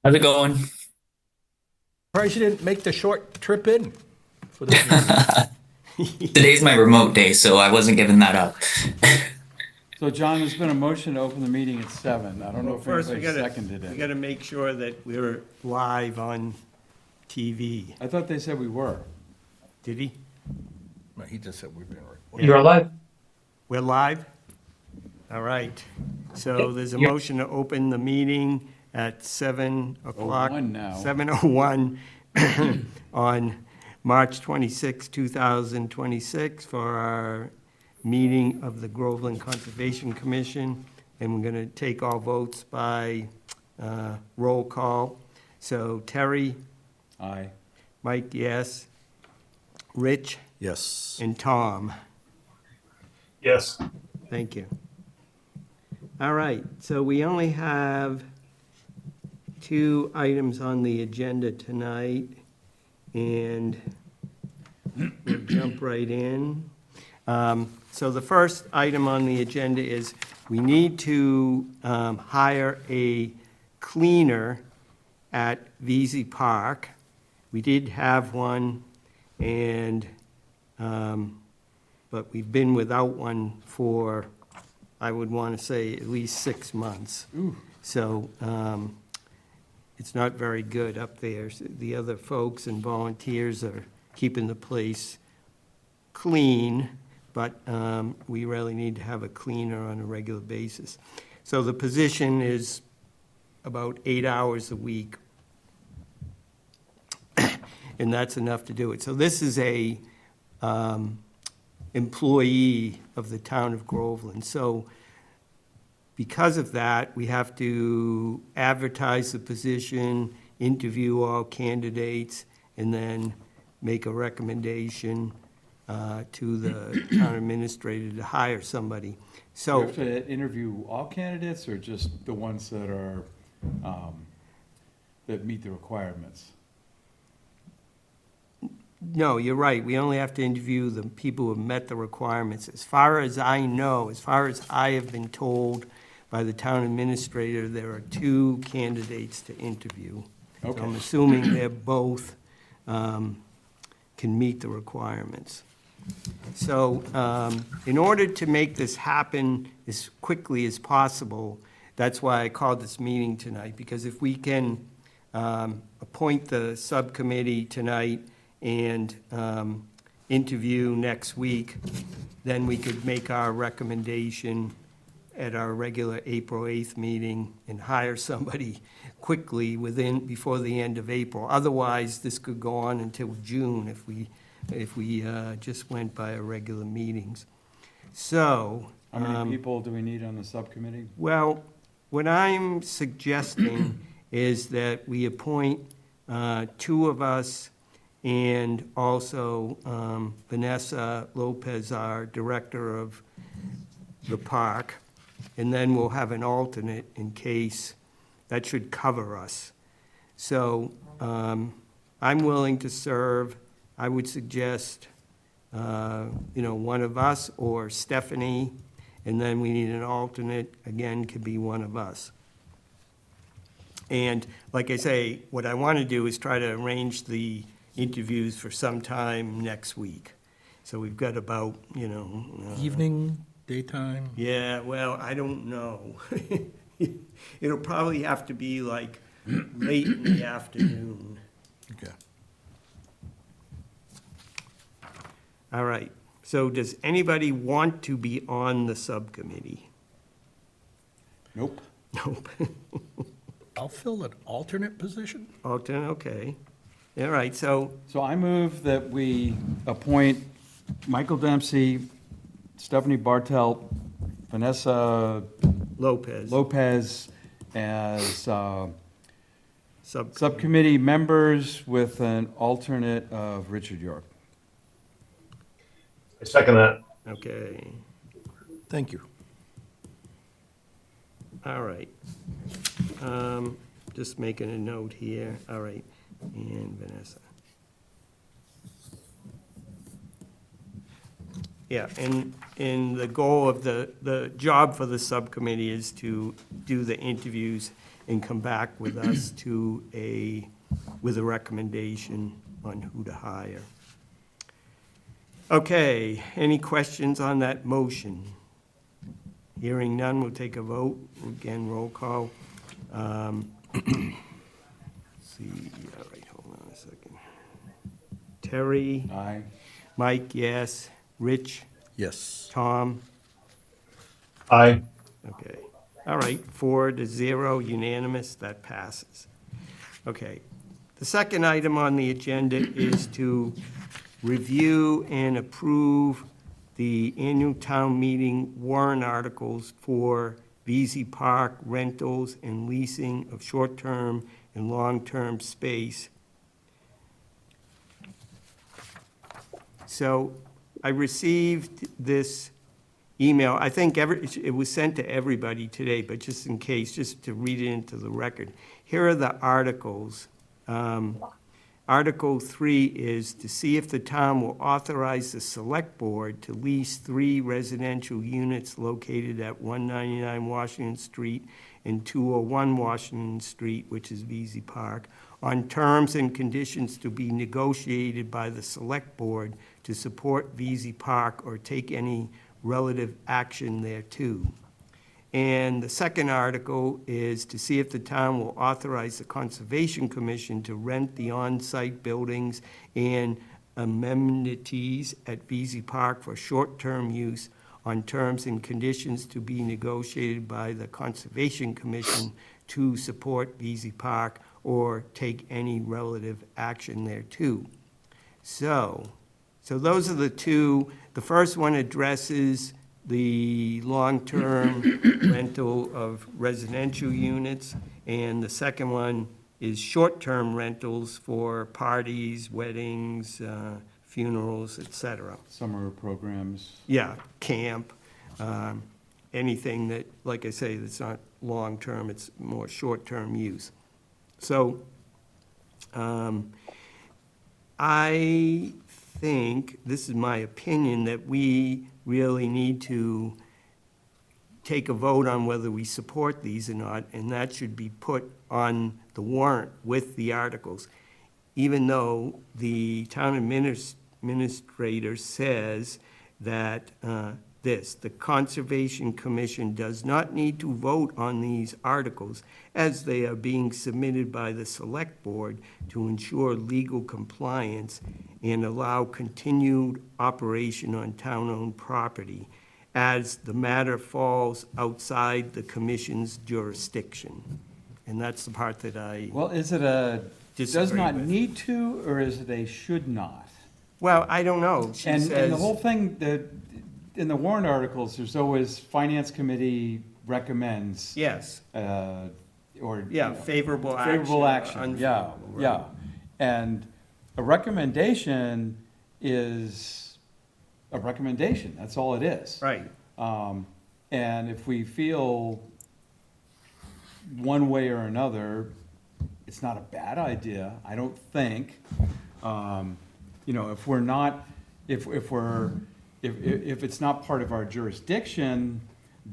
How's it going? Surprised you didn't make the short trip in for this meeting. Today's my remote day, so I wasn't giving that up. So John, there's been a motion to open the meeting at 7. I don't know Well, if first, anybody seconded we it. gotta make sure that we're live on TV. I thought they said we were. Did he? No, he just said we've been recording. You're alive? We're live? All right. So there's a You're- motion to open the meeting at 7 o'clock. 01 now. 7:01 on March 26, 2026 for our meeting of the Groveland Conservation Commission. And we're going to take all votes by roll call. So Terry, Aye. Mike, yes. Rich Yes. and Tom. Yes. Thank you. All right, so we only have 2 items on the agenda tonight, and we'll jump right in. So the first item on the agenda is we need to hire a cleaner at VZ Park. We did have one, and but we've been without one for, I would want to say, at least 6 months. Ooh. So it's not very good up there. So the other folks and volunteers are keeping the place clean, but we really need to have a cleaner on a regular basis. So the position is about 8 hours a week, and that's enough to do it. So this is a employee of the town of Groveland. So because of that, we have to advertise the position, interview all candidates, and then make a recommendation to the town administrator to hire somebody. Do you So, have to interview all candidates or just the ones that are, that meet the requirements? no, you're right, we only have to interview the people who have met the requirements. As far as I know, as far as I have been told by the town administrator, there are 2 candidates to interview. So Okay. I'm assuming they're both can meet the requirements. So in order to make this happen as quickly as possible, that's why I called this meeting tonight, because if we can appoint the subcommittee tonight and interview next week, then we could make our recommendation at our regular April 8th meeting and hire somebody quickly before the end of April. Otherwise, this could go on until June if we just went by our regular meetings. So, How many people do we need on the subcommittee? well, what I'm suggesting is that we appoint 2 of us and also Vanessa Lopez, our director of the park, and then we'll have an alternate in case, that should cover us. So I'm willing to serve. I would suggest, one of us or Stephanie, and then we need an alternate, again, could be one of us. And like I say, what I want to do is try to arrange the interviews for sometime next week. So we've got about, Evening, daytime? yeah, well, I don't know. It'll probably have to be like late in the afternoon. Okay. All right, so does anybody want to be on the subcommittee? Nope. Nope. I'll fill an alternate position? Alternate, okay. All right, so, So I move that we appoint Michael Dempsey, Stephanie Bartelt, Vanessa Lopez, Lopez as sub, subcommittee members with an alternate of Richard York. I second that. okay, Thank you. all right. Just making a note here, all right, and Vanessa. Yeah, and the goal of the job for the subcommittee is to do the interviews and come back with us with a recommendation on who to hire. Okay, any questions on that motion? Hearing none, we'll take a vote. Again, roll call. Let's see, all right, hold on a second. Terry, Aye. Mike, yes. Rich, Yes. Tom, Aye. okay. All right, 4-0, unanimous, that passes. Okay. The second item on the agenda is to review and approve the annual town meeting warrant articles for VZ Park rentals and leasing of short-term and long-term space. So I received this email, I think it was sent to everybody today, but just in case, just to read it into the record. Here are the articles. Article 3 is to see if the town will authorize the select board to lease 3 residential units located at 199 Washington Street and 201 Washington Street, which is VZ Park, on terms and conditions to be negotiated by the select board to support VZ Park or take any relative action thereto. And the second article is to see if the town will authorize the Conservation Commission to rent the on-site buildings and amenities at VZ Park for short-term use on terms and conditions to be negotiated by the Conservation Commission to support VZ Park or take any relative action thereto. So those are the two. The first one addresses the long-term rental of residential units, and the second one is short-term rentals for parties, weddings, funerals, et cetera. Summer programs. Yeah, camp, anything that, like I say, that's not long-term, it's more short-term use. So, I think, this is my opinion, that we really need to take a vote on whether we support these or not, and that should be put on the warrant with the articles. Even though the town administrator says that the Conservation Commission does not need to vote on these articles as they are being submitted by the Select Board to ensure legal compliance and allow continued operation on town-owned property as the matter falls outside the commission's jurisdiction. And that's the part that I, Well, is it a does Disagree not with. need to, or is it a should not? well, I don't know. She And says, the whole thing, in the warrant articles, there's always Finance Committee recommends. yes, Or. yeah, favorable action. Favorable or action, yeah, unfavorable, right. yeah. And a recommendation is a recommendation, that's all it is. Right, And if we feel one way or another, it's not a bad idea, I don't think. You know, if we're not, if it's not part of our jurisdiction,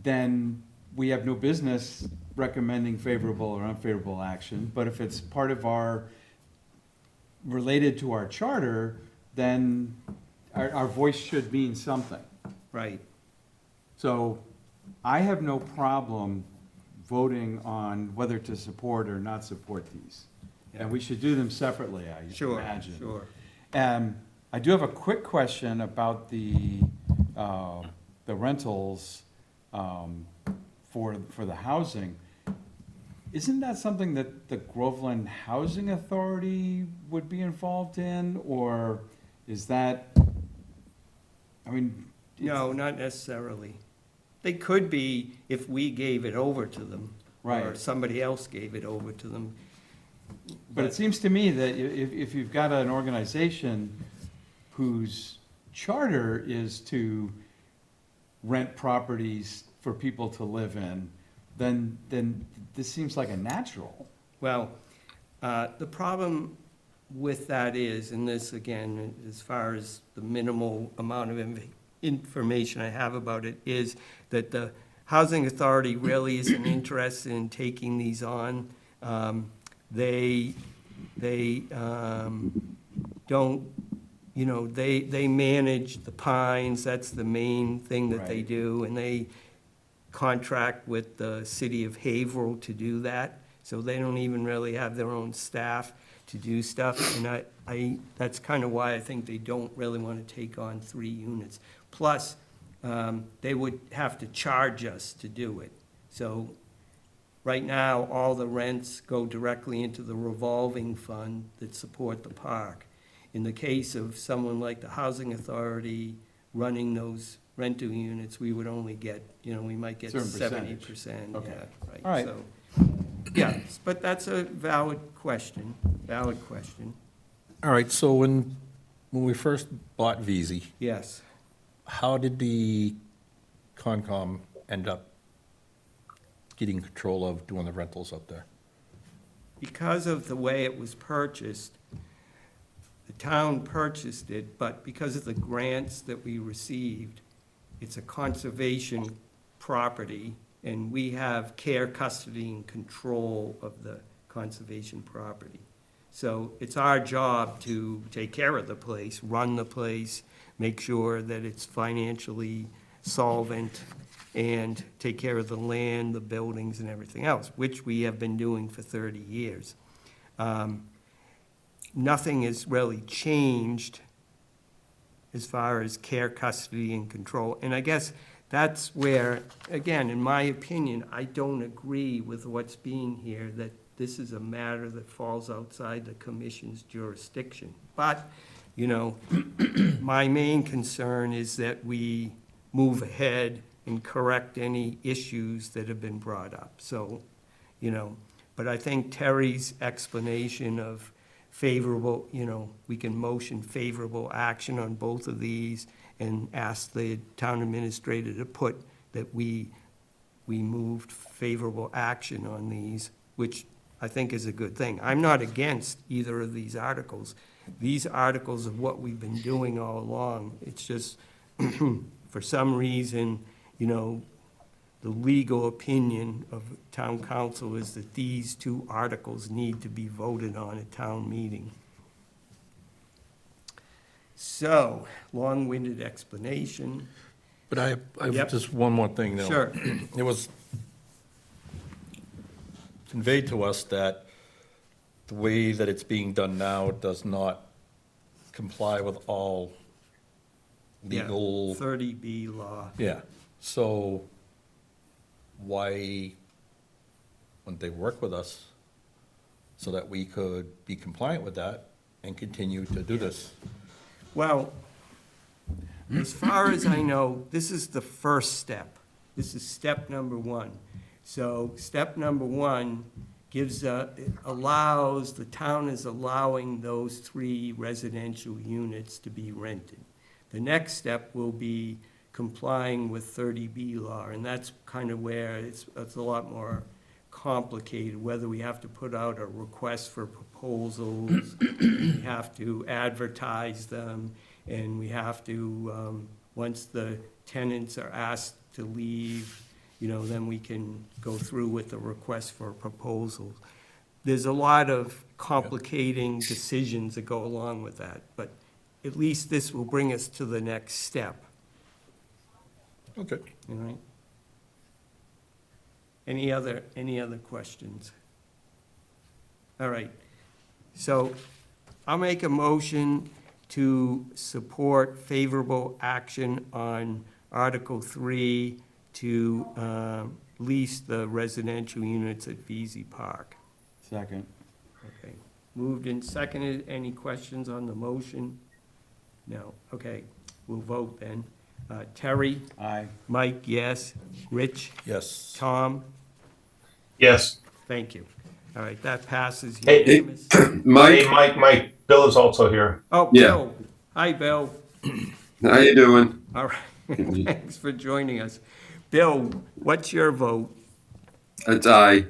then we have no business recommending favorable or unfavorable action. But if it's part of our, related to our charter, then our voice should mean something. right. So I have no problem voting on whether to support or not support these. And we should do them separately, I Sure, imagine. sure. I do have a quick question about the rentals for the housing. Isn't that something that the Groveland Housing Authority would be involved in, or is that, I mean? No, not necessarily. They could be if we gave it over to them. Or Right. somebody else gave it over to them. But it seems to me that if you've got an organization whose charter is to rent properties for people to live in, then this seems like a natural. Well, the problem with that is, and this again, as far as the minimal amount of information I have about it, is that the Housing Authority really isn't interested in taking these on. They don't, you know, they manage the Pines, that's the main thing that they Right. do, and they contract with the city of Haverhill to do that, so they don't even really have their own staff to do stuff, and that's kind of why I think they don't really want to take on 3 units. Plus, they would have to charge us to do it. So, right now, all the rents go directly into the revolving fund that support the park. In the case of someone like the Housing Authority running those rental units, we would only get, you know, we might get Certain percentage. 70%. Okay. Yeah, right. All right. So, yeah, but that's a valid question. All right, so when we first bought VZ, Yes. how did the Concom end up getting control of doing the rentals up there? Because of the way it was purchased, the town purchased it, but because of the grants that we received, it's a conservation property, and we have care, custody, and control of the conservation property. So it's our job to take care of the place, run the place, make sure that it's financially solvent, and take care of the land, the buildings, and everything else, which we have been doing for 30 years. Nothing has really changed as far as care, custody, and control. And I guess that's where, again, in my opinion, I don't agree with what's being here, that this is a matter that falls outside the commission's jurisdiction. But, you know, my main concern is that we move ahead and correct any issues that have been brought up. So, you know, but I think Terry's explanation of favorable, you know, we can motion favorable action on both of these and ask the town administrator to put that we moved favorable action on these, which I think is a good thing. I'm not against either of these articles. These articles of what we've been doing all along. It's just, for some reason, you know, the legal opinion of town council is that these 2 articles need to be voted on at town meeting. So, long-winded explanation. But I have Yep. just one more thing, though. Sure. It was conveyed to us that the way that it's being done now does not comply with all legal. 30B law. Yeah, so why wouldn't they work with us so that we could be compliant with that and continue to do this? Well, as far as I know, this is the first step. This is step number 1. So step number 1 gives, allows, the town is allowing those 3 residential units to be rented. The next step will be complying with 30B law, and that's kind of where it's a lot more complicated, whether we have to put out a request for proposals, we have to advertise them, and we have to, once the tenants are asked to leave, you know, then we can go through with the request for proposals. There's a lot of complicating decisions that go along with that, but at least this will bring us to the next step. Okay. All right. Any other questions? All right. So I'll make a motion to support favorable action on Article 3 to lease the residential units at VZ Park. Second. Okay. Moved and seconded. Any questions on the motion? No. Okay. We'll vote then. Terry? Aye. Mike, yes. Rich? Yes. Tom? Yes. Thank you. All right, that passes Hey, unanimous. Hey, Mike, Mike, Bill is also here. Oh, Yeah. Bill. Hi, Bill. how you doing? All right, thanks for joining us. Bill, what's your vote? It's aye.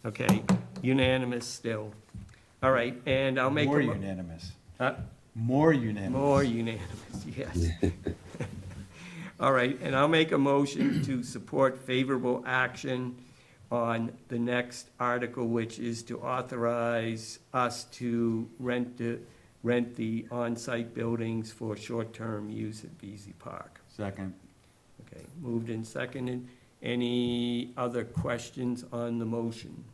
Okay, unanimous still. All right, and I'll make More a... unanimous. Huh? More unanimous. More unanimous, yes. All right, and I'll make a motion to support favorable action on the next article, which is to authorize us to rent the on-site buildings for short-term use at VZ Park. Second. Okay, moved and seconded. Any other questions on the motion?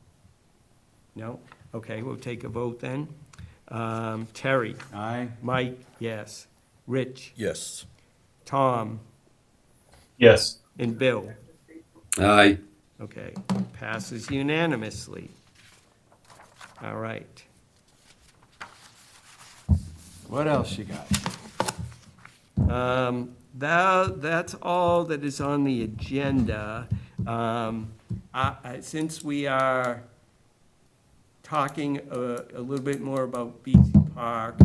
No? Okay, we'll take a vote then. Terry? Aye. Mike, yes. Rich? Yes. Tom? Yes. And Bill? Aye. Okay, passes unanimously. All right. What else you got? That's all that is on the agenda. Since we are talking a little bit more about BZ Park,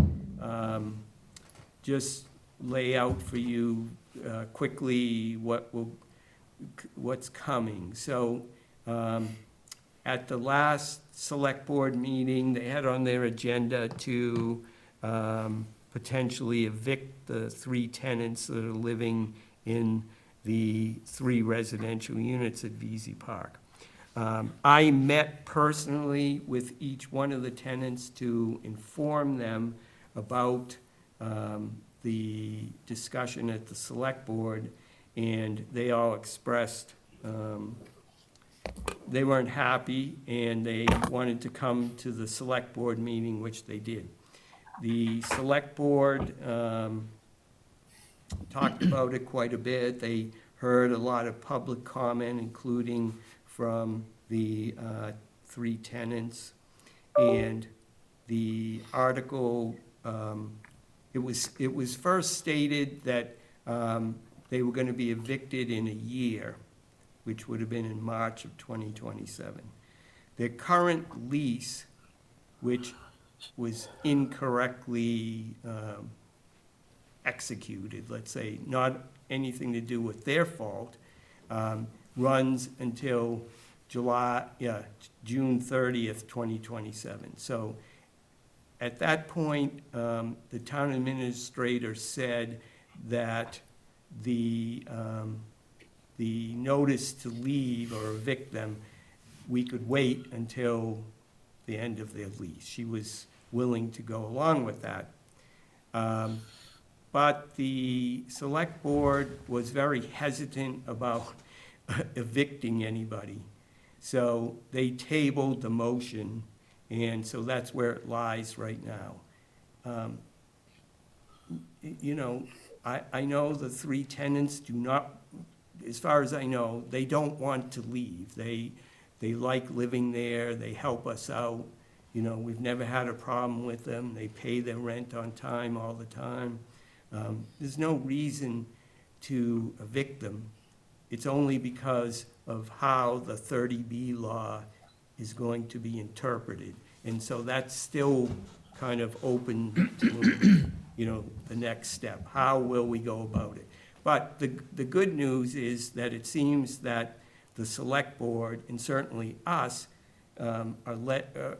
just lay out for you quickly what's coming. So, at the last select board meeting, they had on their agenda to potentially evict the 3 tenants that are living in the 3 residential units at VZ Park. I met personally with each one of the tenants to inform them about the discussion at the select board, and they all expressed they weren't happy, and they wanted to come to the select board meeting, which they did. The select board talked about it quite a bit. They heard a lot of public comment, including from the 3 tenants. And the article, it was first stated that they were going to be evicted in a year, which would have been in March of 2027. Their current lease, which was incorrectly executed, let's say, not anything to do with their fault, runs until June 30th, 2027. So at that point, the town administrator said that the notice to leave or evict them, we could wait until the end of their lease. She was willing to go along with that. But the select board was very hesitant about evicting anybody. So they tabled the motion, and so that's where it lies right now. You know, I know the 3 tenants do not, as far as I know, they don't want to leave. They like living there, they help us out. You know, we've never had a problem with them. They pay their rent on time all the time. There's no reason to evict them. It's only because of how the 30B law is going to be interpreted. And so that's still kind of open to, you know, the next step. How will we go about it? But the good news is that it seems that the select board, and certainly us, are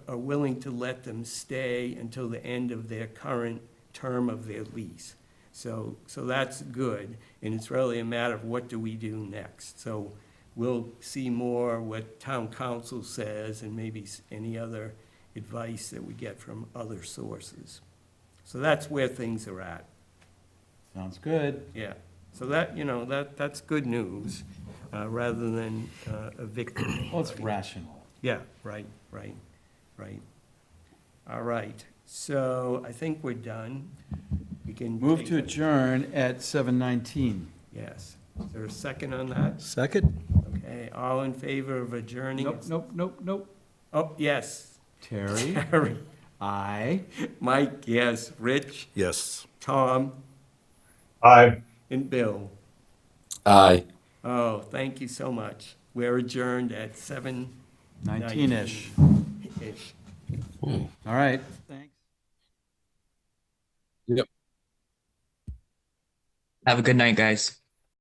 willing to let them stay until the end of their current term of their lease. So that's good, and it's really a matter of what do we do next. So we'll see more what town council says and maybe any other advice that we get from other sources. So that's where things are at, Sounds good. yeah. So that, you know, that's good news, rather than evicting. Well, it's rational. Yeah, right. All right, so I think we're done. We can. Move take to a- adjourn at 7:19. Yes. Is there a second on that? Second? Okay, all in favor of adjourning? Nope. Oh, yes. Terry? Harry. Aye. Mike, yes. Rich, Yes. Tom, Aye. and Bill. Aye. Oh, thank you so much. We're adjourned at 7:19. 19-ish. Ish. All right, thanks. Have a good night, guys.